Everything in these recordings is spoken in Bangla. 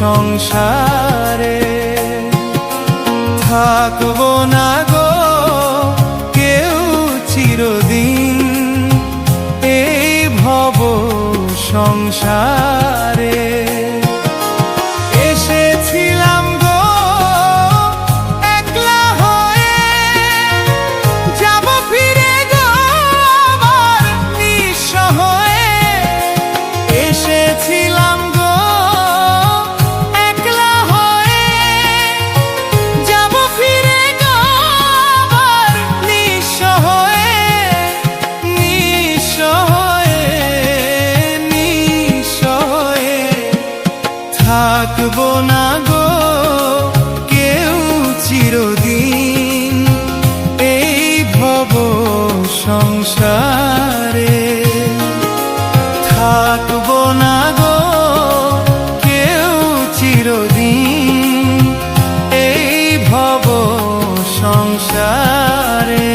সংসারে থাকবো না গো কেউ চিরদিন এই ভব সংসারে। এসেছিলাম গো একলা হয়ে, যাব ফিরে গো আবার নিঃস্ব হয়ে। এসেছিলাম গো একলা হয়ে, যাব ফিরে গো আবার নিঃস্ব হয়ে। নিঃস্ব হয়ে, নিঃস্ব হয়ে থাকবো না গো কেউ চিরদিন এই ভব সংসারে। থাকবো না গো কেউ চিরদিন এই ভব সংসারে।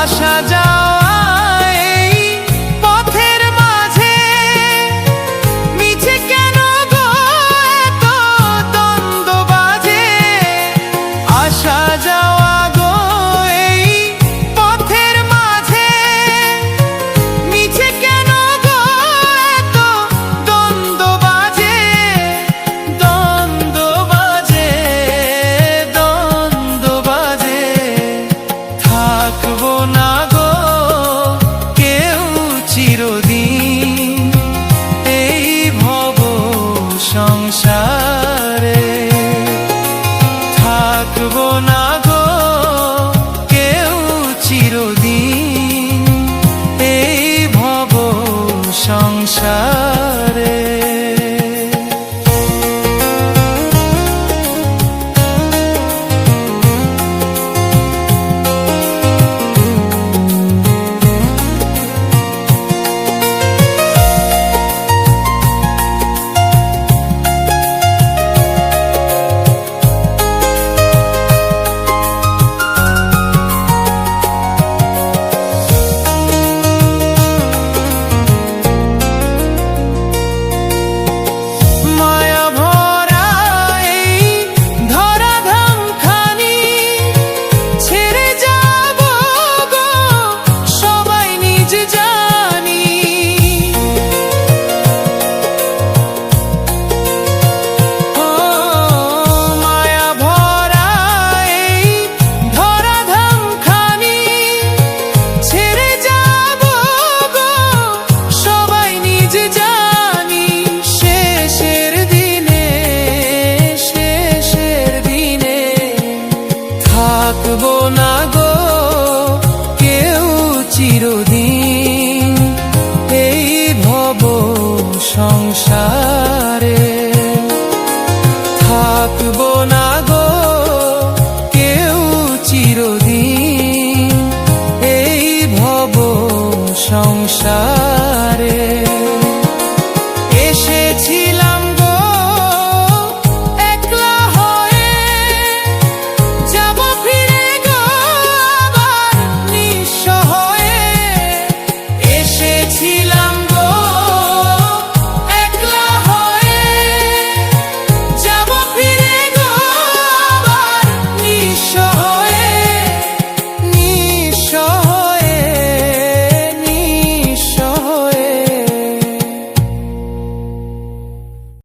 আসা যাওয়া এই পথের মাঝে মিছে কেন গো এত দ্বন্দ্ব বাজে। আসা যাওয়া গো এই পথের মাঝে মিছে কেন গো এত দ্বন্দ্ব বাজে। দ্বন্দ্ব বাজে, দ্বন্দ্ব বাজে থাকবো না গো কেউ চিরদিন এই ভব সংসারে। থাকবো না গো কেউ চিরদিন এই ভব সংসারে। থাকবো না গো কেউ চির